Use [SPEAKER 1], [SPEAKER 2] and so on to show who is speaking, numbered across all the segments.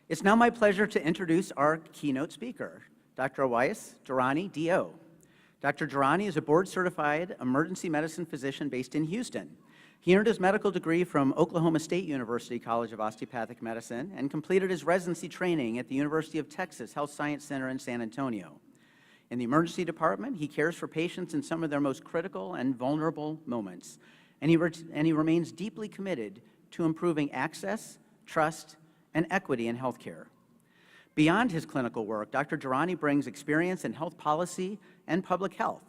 [SPEAKER 1] It's now my pleasure to introduce our keynote speaker, Dr. Owais Durrani, DO. Dr. Durrani is a board-certified emergency medicine physician based in Houston. He earned his medical degree from Oklahoma State University College of Osteopathic Medicine and completed his residency training at the University of Texas Health Science Center in San Antonio. In the emergency department, he cares for patients in some of their most critical and vulnerable moments, and he remains deeply committed to improving access, trust, and equity in healthcare. Beyond his clinical work, Dr. Durrani brings experience in health policy and public health.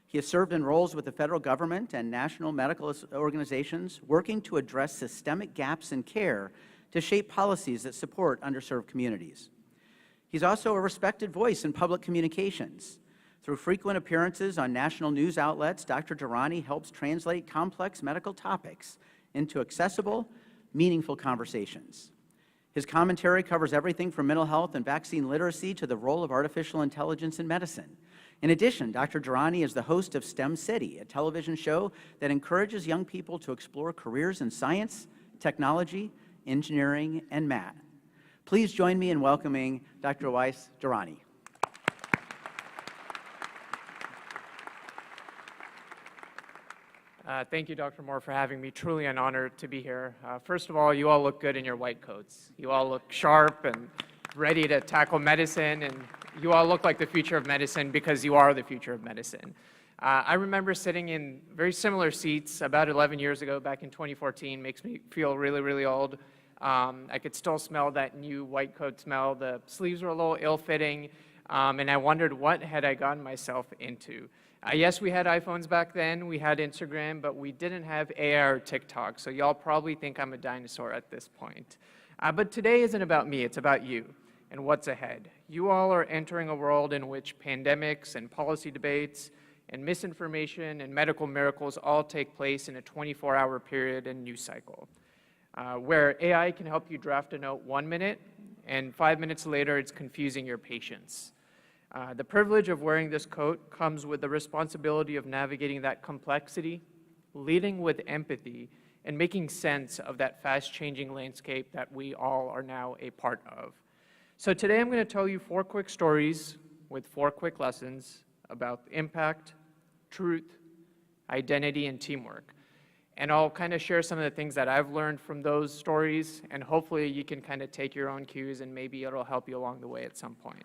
[SPEAKER 1] He has served in roles with the federal government and national medical organizations working to address systemic gaps in care to shape policies that support underserved communities. He's also a respected voice in public communications. Through frequent appearances on national news outlets, Dr. Durrani helps translate complex medical topics into accessible, meaningful conversations. His commentary covers everything from mental health and vaccine literacy to the role of artificial intelligence in medicine. In addition, Dr. Durrani is the host of STEM City, a television show that encourages young people to explore careers in science, technology, engineering, and math. Please join me in welcoming Dr. Owais Durrani.
[SPEAKER 2] Thank you, Dr. Moore, for having me. Truly an honor to be here. First of all, you all look good in your white coats. You all look sharp and ready to tackle medicine, and you all look like the future of medicine because you are the future of medicine. I remember sitting in very similar seats about 11 years ago, back in 2014. Makes me feel really, really old. I could still smell that new white coat smell. The sleeves were a little ill-fitting, and I wondered what had I gotten myself into. Yes, we had iPhones back then, we had Instagram, but we didn't have AR or TikTok, so y'all probably think I'm a dinosaur at this point. But today isn't about me, it's about you and what's ahead. You all are entering a world in which pandemics and policy debates and misinformation and medical miracles all take place in a 24-hour period and news cycle, where AI can help you draft a note 1 minute, and 5 minutes later it's confusing your patients. The privilege of wearing this coat comes with the responsibility of navigating that complexity, leading with empathy, and making sense of that fast-changing landscape that we all are now a part of. So today I'm going to tell you 4 quick stories with 4 quick lessons about impact, truth, identity, and teamwork. And I'll kind of share some of the things that I've learned from those stories, and hopefully you can kind of take your own cues and maybe it'll help you along the way at some point.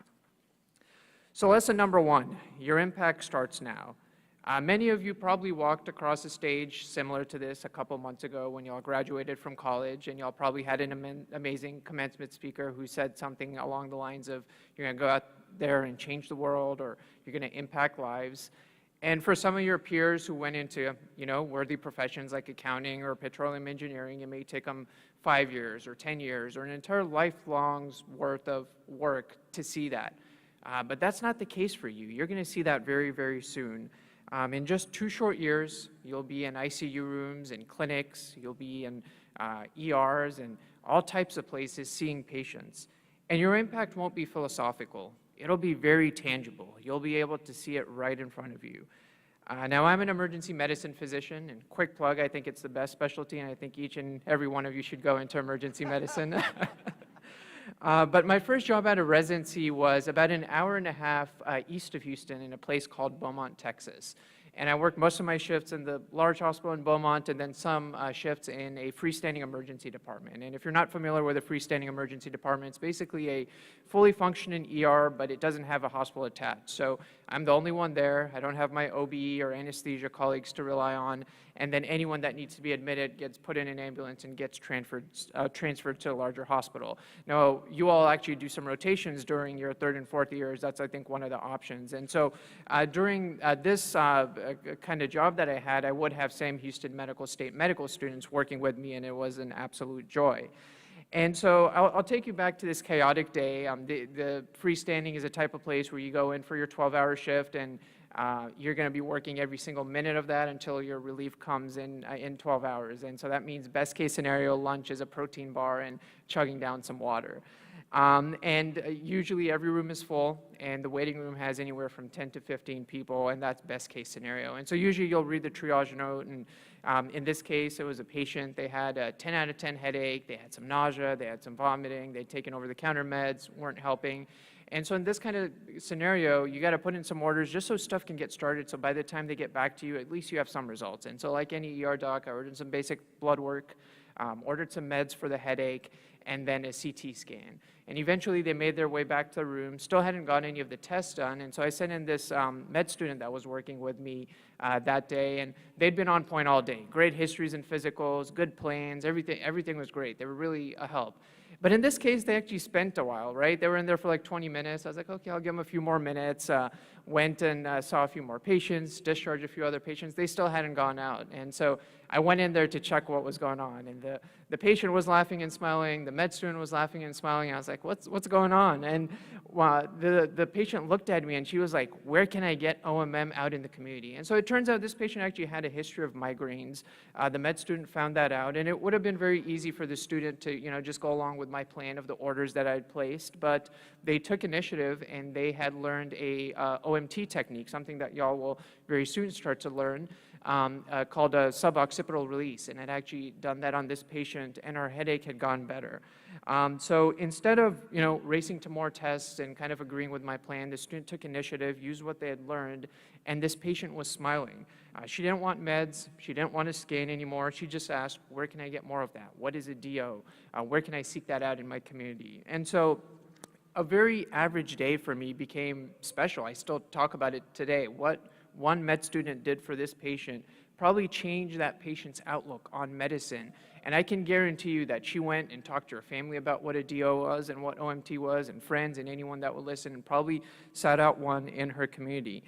[SPEAKER 2] So lesson number 1, your impact starts now. Many of you probably walked across a stage similar to this a couple months ago when y'all graduated from college, and y'all probably had an amazing commencement speaker who said something along the lines of, you're gonna go out there and change the world, or you're gonna impact lives. And for some of your peers who went into, worthy professions like accounting or petroleum engineering, it may take them 5 years or 10 years or an entire lifelong's worth of work to see that. But that's not the case for you. You're going to see that very, very soon. In just 2 short years, you'll be in ICU rooms and clinics, you'll be in ERs and all types of places seeing patients. And your impact won't be philosophical. It'll be very tangible. You'll be able to see it right in front of you. Now, I'm an emergency medicine physician, and quick plug, I think it's the best specialty, and I think each and every one of you should go into emergency medicine. But my first job out of residency was about an hour and a half east of Houston in a place called Beaumont, Texas. And I worked most of my shifts in the large hospital in Beaumont and then some shifts in a freestanding emergency department. And if you're not familiar with a freestanding emergency department, it's basically a fully functioning ER, but it doesn't have a hospital attached. So I'm the only one there. I don't have my OB or anesthesia colleagues to rely on. And then anyone that needs to be admitted gets put in an ambulance and gets transferred to a larger hospital. Now, you all actually do some rotations during your 3rd and 4th years. That's, I think, one of the options. And so during this kind of job that I had, I would have Sam Houston State medical students working with me, and it was an absolute joy. And so I'll take you back to this chaotic day. The freestanding is a type of place where you go in for your 12-hour shift, and you're going to be working every single minute of that until your relief comes in 12 hours. And so that means best case scenario, lunch is a protein bar and chugging down some water. And usually every room is full, and the waiting room has anywhere from 10 to 15 people, and that's best case scenario. And so usually you'll read the triage note, and In this case, it was a patient. They had a 10 out of 10 headache. They had some nausea. They had some vomiting. They'd taken over-the-counter meds, weren't helping. And so in this kind of scenario, you got to put in some orders just so stuff can get started. So by the time they get back to you, at least you have some results. And so like any ER doc, I ordered some basic blood work, ordered some meds for the headache, and then a CT scan. And eventually they made their way back to the room, still hadn't got any of the tests done. And so I sent in this med student that was working with me that day, and they'd been on point all day. Great histories and physicals, good plans, everything was great. They were really a help. But in this case, they actually spent a while, right? They were in there for like 20 minutes. I was like, okay, I'll give them a few more minutes. Went and saw a few more patients, discharged a few other patients. They still hadn't gone out. And so I went in there to check what was going on. And the patient was laughing and smiling. The med student was laughing and smiling. I was like, what's going on? And the patient looked at me and she was like, where can I get OMM out in the community? And so it turns out this patient actually had a history of migraines. The med student found that out. And it would have been very easy for the student to just go along with my plan of the orders that I'd placed. But they took initiative and they had learned a OMT technique, something that y'all will very soon start to learn, called a suboccipital release. And I'd actually done that on this patient, and our headache had gone better. So instead of racing to more tests and kind of agreeing with my plan, the student took initiative, used what they had learned, and this patient was smiling. She didn't want meds. She didn't want a scan anymore. She just asked, where can I get more of that? What is a DO? Where can I seek that out in my community? And so a very average day for me became special. I still talk about it today. What one med student did for this patient probably changed that patient's outlook on medicine. And I can guarantee you that she went and talked to her family about what a DO was and what OMT was, and friends and anyone that would listen, and probably sought out one in her community.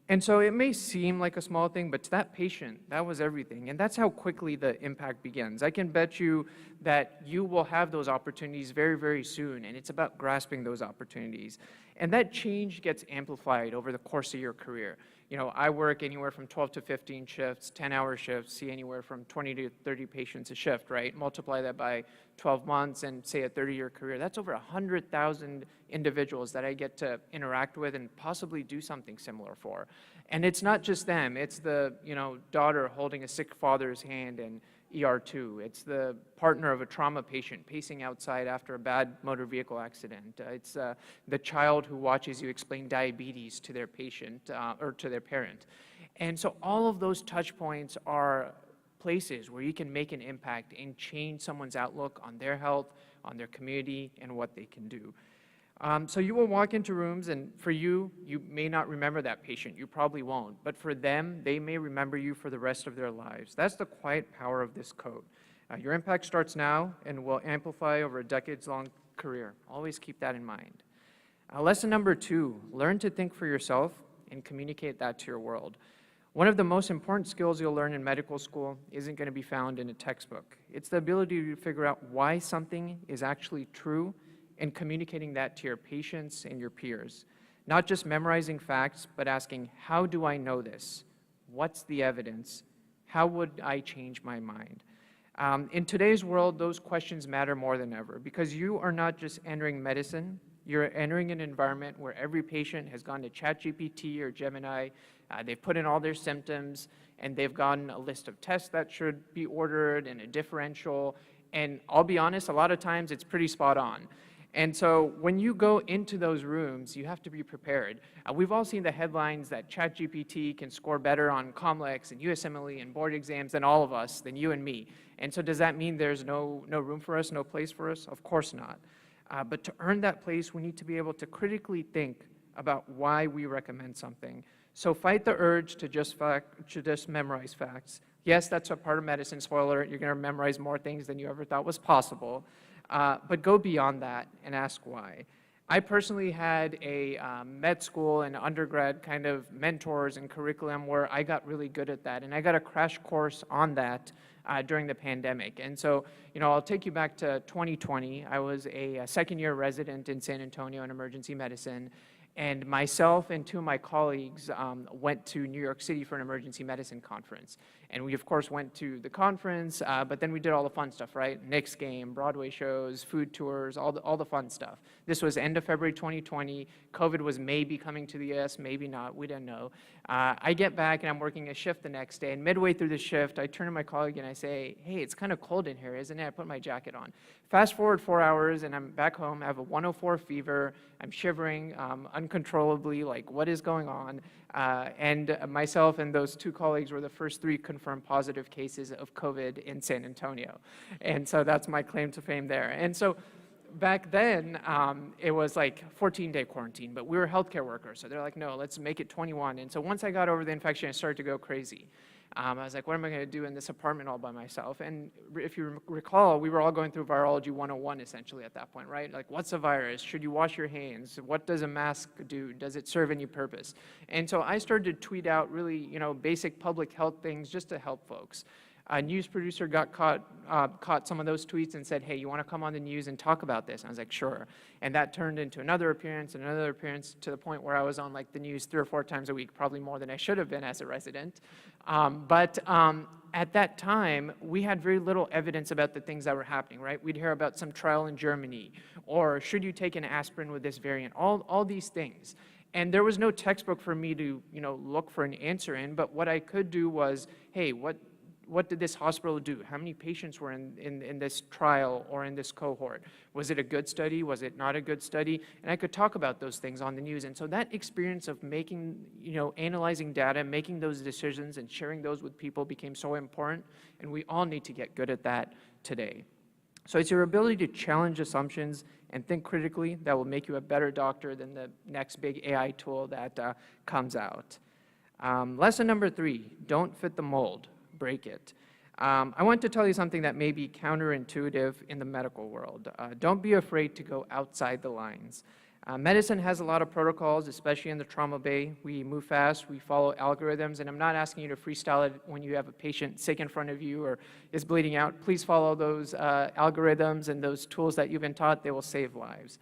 [SPEAKER 2] And so it may seem like a small thing, but to that patient, that was everything. And that's how quickly the impact begins. I can bet you that you will have those opportunities very, very soon, and it's about grasping those opportunities. And that change gets amplified over the course of your career. I work anywhere from 12 to 15 shifts, 10-hour shifts, see anywhere from 20 to 30 patients a shift, right? Multiply that by 12 months and say a 30-year career. That's over 100,000 individuals that I get to interact with and possibly do something similar for. And it's not just them. It's the daughter holding a sick father's hand in ER2. It's the partner of a trauma patient pacing outside after a bad motor vehicle accident. It's the child who watches you explain diabetes to their patient or to their parent. And so all of those touch points are places where you can make an impact and change someone's outlook on their health, on their community, and what they can do. So you will walk into rooms, and for you, you may not remember that patient. You probably won't. But for them, they may remember you for the rest of their lives. That's the quiet power of this code. Your impact starts now and will amplify over a decades-long career. Always keep that in mind. Lesson number 2, learn to think for yourself and communicate that to your world. One of the most important skills you'll learn in medical school isn't going to be found in a textbook. It's the ability to figure out why something is actually true and communicating that to your patients and your peers. Not just memorizing facts, but asking, how do I know this? What's the evidence? How would I change my mind? In today's world, those questions matter more than ever, because you are not just entering medicine, you're entering an environment where every patient has gone to ChatGPT or Gemini, they've put in all their symptoms, and they've gotten a list of tests that should be ordered and a differential, and I'll be honest, a lot of times it's pretty spot on. And so when you go into those rooms, you have to be prepared. We've all seen the headlines that ChatGPT can score better on COMLEX and USMLE and board exams than all of us, than you and me. And so does that mean there's no room for us, no place for us? Of course not. But to earn that place, we need to be able to critically think about why we recommend something. So fight the urge to just memorize facts. Yes, that's a part of medicine. Spoiler alert, you're going to memorize more things than you ever thought was possible. But go beyond that and ask why. I personally had a med school and undergrad kind of mentors and curriculum where I got really good at that. And I got a crash course on that during the pandemic. And so, I'll take you back to 2020. I was a second-year resident in San Antonio in emergency medicine. And myself and 2 of my colleagues went to New York City for an emergency medicine conference. And we, of course, went to the conference, but then we did all the fun stuff, right? Knicks game, Broadway shows, food tours, all the fun stuff. This was end of February 2020. COVID was maybe coming to the US, maybe not, we didn't know. I get back and I'm working a shift the next day, and midway through the shift, I turn to my colleague and I say, hey, it's kind of cold in here, isn't it? I put my jacket on. Fast forward 4 hours and I'm back home, I have a 104 fever, I'm shivering uncontrollably, like what is going on? And myself and those 2 colleagues were the first 3 confirmed positive cases of COVID in San Antonio. And so that's my claim to fame there. And so back then, it was like 14-day quarantine, but we were healthcare workers. So they're like, no, let's make it 21. And so once I got over the infection, I started to go crazy. I was like, what am I going to do in this apartment all by myself? And if you recall, we were all going through virology 101 essentially at that point, right? Like, what's a virus? Should you wash your hands? What does a mask do? Does it serve any purpose? And so I started to tweet out really, basic public health things just to help folks. A news producer caught some of those tweets and said, hey, you want to come on the news and talk about this? And I was like, sure. And that turned into another appearance and another appearance to the point where I was on like the news 3 or 4 times a week, probably more than I should have been as a resident. But at that time, we had very little evidence about the things that were happening, right? We'd hear about some trial in Germany, or should you take an aspirin with this variant, all these things. And there was no textbook for me to, look for an answer in, but what I could do was, hey, what did this hospital do? How many patients were in this trial or in this cohort? Was it a good study? Was it not a good study? And I could talk about those things on the news. And so that experience of making, analyzing data, making those decisions and sharing those with people became so important. And we all need to get good at that today. So it's your ability to challenge assumptions and think critically that will make you a better doctor than the next big AI tool that comes out. Lesson number 3, don't fit the mold. Break it. I want to tell you something that may be counterintuitive in the medical world. Don't be afraid to go outside the lines. Medicine has a lot of protocols, especially in the trauma bay. We move fast, we follow algorithms, and I'm not asking you to freestyle it when you have a patient sick in front of you or is bleeding out. Please follow those algorithms and those tools that you've been taught. They will save lives.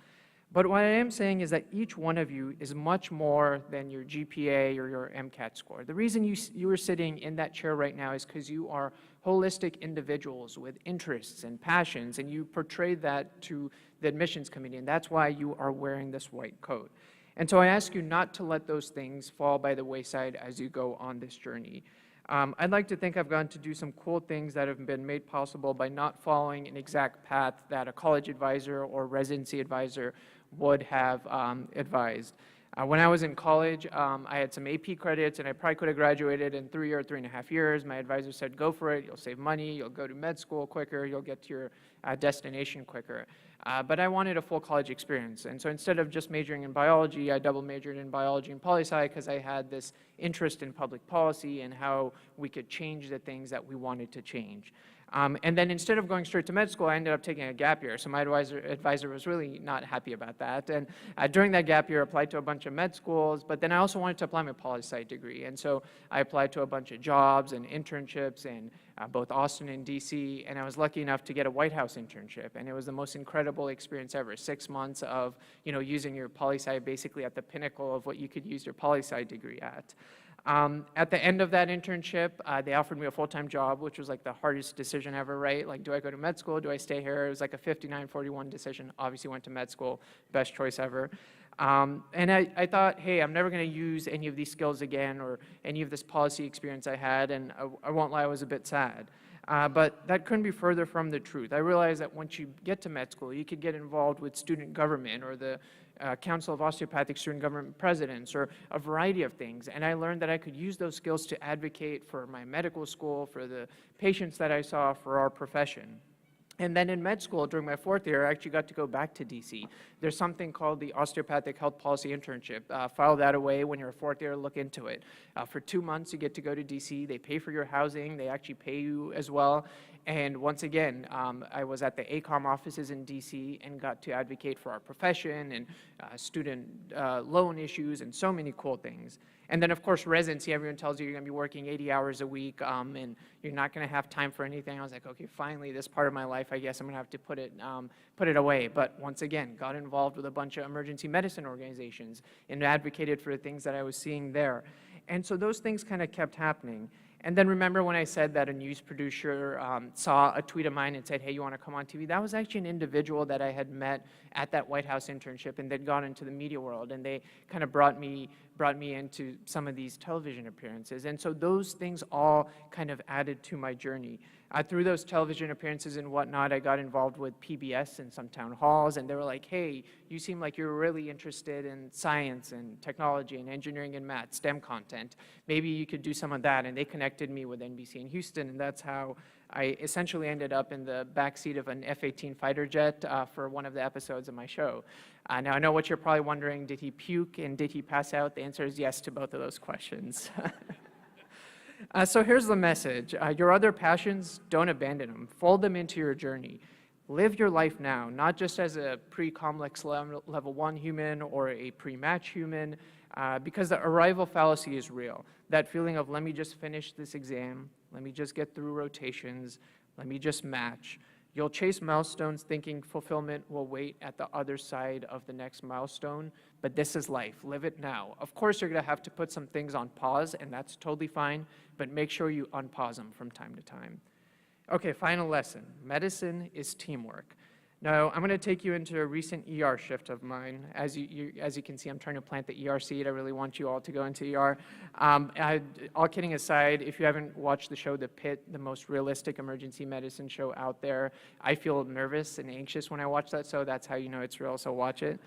[SPEAKER 2] But what I am saying is that each one of you is much more than your GPA or your MCAT score. The reason you are sitting in that chair right now is because you are holistic individuals with interests and passions, and you portray that to the admissions committee, and that's why you are wearing this white coat. And so I ask you not to let those things fall by the wayside as you go on this journey. I'd like to think I've gotten to do some cool things that have been made possible by not following an exact path that a college advisor or residency advisor would have advised. When I was in college, I had some AP credits, and I probably could have graduated in 3 or 3.5 years. My advisor said, go for it, you'll save money, you'll go to med school quicker, you'll get to your destination quicker. But I wanted a full college experience, and so instead of just majoring in biology, I double majored in biology and poli-sci because I had this interest in public policy and how we could change the things that we wanted to change. And then instead of going straight to med school, I ended up taking a gap year. So my advisor was really not happy about that. And during that gap year, I applied to a bunch of med schools, but then I also wanted to apply my poli-sci degree. And so I applied to a bunch of jobs and internships in both Austin and DC, and I was lucky enough to get a White House internship. And it was the most incredible experience ever. 6 months of, using your poli-sci basically at the pinnacle of what you could use your poli-sci degree at. At the end of that internship, they offered me a full-time job, which was like the hardest decision ever, right? Like, do I go to med school? Do I stay here? It was like a 59-41 decision. Obviously went to med school, best choice ever. And I thought, hey, I'm never going to use any of these skills again or any of this policy experience I had, and I won't lie, I was a bit sad. But that couldn't be further from the truth. I realized that once you get to med school, you could get involved with student government or the Council of Osteopathic Student Government Presidents or a variety of things. And I learned that I could use those skills to advocate for my medical school, for the patients that I saw, for our profession. And then in med school, during my 4th year, I actually got to go back to DC. There's something called the Osteopathic Health Policy Internship. File that away when you're a 4th year, look into it. For 2 months, you get to go to DC. They pay for your housing. They actually pay you as well. And once again, I was at the ACOM offices in DC and got to advocate for our profession and student loan issues and so many cool things. And then, of course, residency, everyone tells you you're going to be working 80 hours a week and you're not going to have time for anything. I was like, okay, finally, this part of my life, I guess I'm going to have to put it away. But once again, got involved with a bunch of emergency medicine organizations and advocated for the things that I was seeing there. And so those things kind of kept happening. And then remember when I said that a news producer saw a tweet of mine and said, hey, you want to come on TV? That was actually an individual that I had met at that White House internship, and they'd gone into the media world, and they kind of brought me into some of these television appearances. And so those things all kind of added to my journey. Through those television appearances and whatnot, I got involved with PBS and some town halls, and they were like, hey, you seem like you're really interested in science and technology and engineering and math, STEM content. Maybe you could do some of that. And they connected me with NBC in Houston, and that's how I essentially ended up in the backseat of an F-18 fighter jet for one of the episodes of my show. Now, I know what you're probably wondering, did he puke and did he pass out? The answer is yes to both of those questions. So here's the message. Your other passions, don't abandon them. Fold them into your journey. Live your life now, not just as a pre-complex level 1 human or a pre-match human, because the arrival fallacy is real. That feeling of, let me just finish this exam, let me just get through rotations, let me just match. You'll chase milestones thinking fulfillment will wait at the other side of the next milestone, but this is life. Live it now. Of course, you're going to have to put some things on pause, and that's totally fine, but make sure you unpause them from time to time. Okay, final lesson. Medicine is teamwork. Now, I'm going to take you into a recent ER shift of mine. As you can see, I'm trying to plant the ER seed. I really want you all to go into ER. All kidding aside, if you haven't watched the show The Pit, the most realistic emergency medicine show out there, I feel nervous and anxious when I watch that, so that's how you know it's real, so watch it.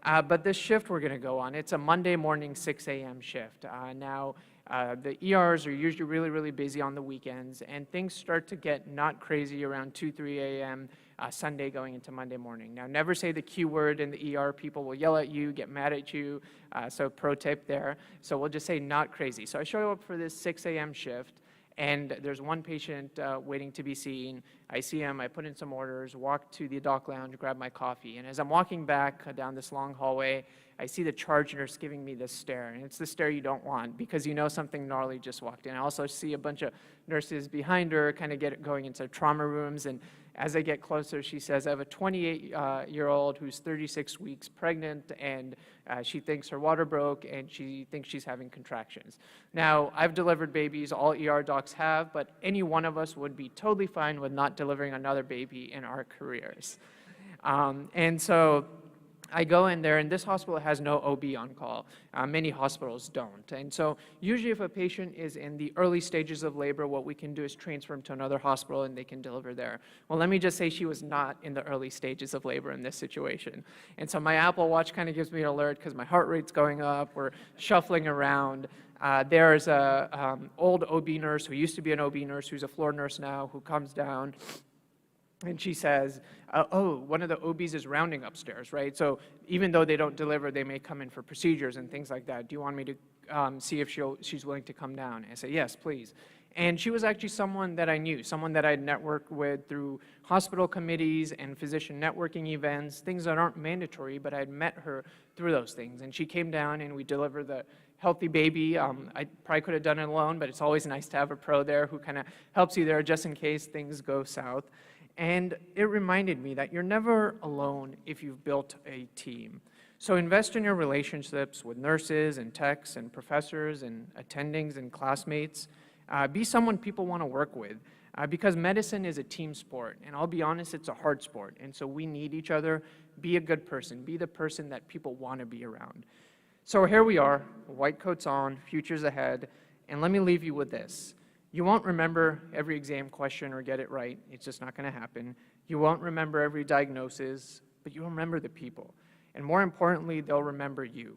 [SPEAKER 2] But this shift we're going to go on, it's a Monday morning 6 a.m. shift. The ERs are usually really, really busy on the weekends, and things start to get not crazy around 2, 3 a.m. Sunday going into Monday morning. Now, never say the Q word in the ER. People will yell at you, get mad at you, so pro tip there. So we'll just say not crazy. So I show up for this 6 a.m. shift, and there's one patient waiting to be seen. I see him, I put in some orders, walk to the doc lounge, grab my coffee, and as I'm walking back down this long hallway, I see the charge nurse giving me this stare, and it's the stare you don't want because you know something gnarly just walked in. I also see a bunch of nurses behind her kind of going into trauma rooms, and as I get closer, she says, I have a 28-year-old who's 36 weeks pregnant, and she thinks her water broke, and she thinks she's having contractions. Now, I've delivered babies, all ER docs have, but any one of us would be totally fine with not delivering another baby in our careers. And so I go in there, and this hospital has no OB on call. Many hospitals don't. And so usually if a patient is in the early stages of labor, what we can do is transfer them to another hospital and they can deliver there. Well, let me just say she was not in the early stages of labor in this situation. And so my Apple Watch kind of gives me an alert because my heart rate's going up, we're shuffling around. There's an old OB nurse who used to be an OB nurse who's a floor nurse now who comes down. And she says, oh, one of the OBs is rounding upstairs, right? So even though they don't deliver, they may come in for procedures and things like that. Do you want me to see if she's willing to come down? And I say, yes, please. And she was actually someone that I knew, someone that I'd networked with through hospital committees and physician networking events, things that aren't mandatory, but I'd met her through those things. And she came down and we delivered the healthy baby. I probably could have done it alone, but it's always nice to have a pro there who kind of helps you there just in case things go south. And it reminded me that you're never alone if you've built a team. So invest in your relationships with nurses and techs and professors and attendings and classmates. Be someone people want to work with because medicine is a team sport. And I'll be honest, it's a hard sport. And so we need each other. Be a good person. Be the person that people want to be around. So here we are, white coats on, future's ahead. And let me leave you with this. You won't remember every exam question or get it right. It's just not going to happen. You won't remember every diagnosis, but you'll remember the people. And more importantly, they'll remember you.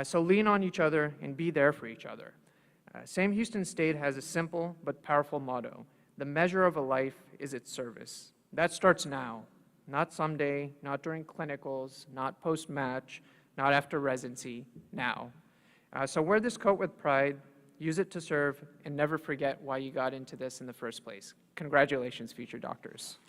[SPEAKER 2] So lean on each other and be there for each other. Sam Houston State has a simple but powerful motto. The measure of a life is its service. That starts now, not someday, not during clinicals, not post-match, not after residency, now. So wear this coat with pride. Use it to serve, and never forget why you got into this in the first place. Congratulations, future doctors.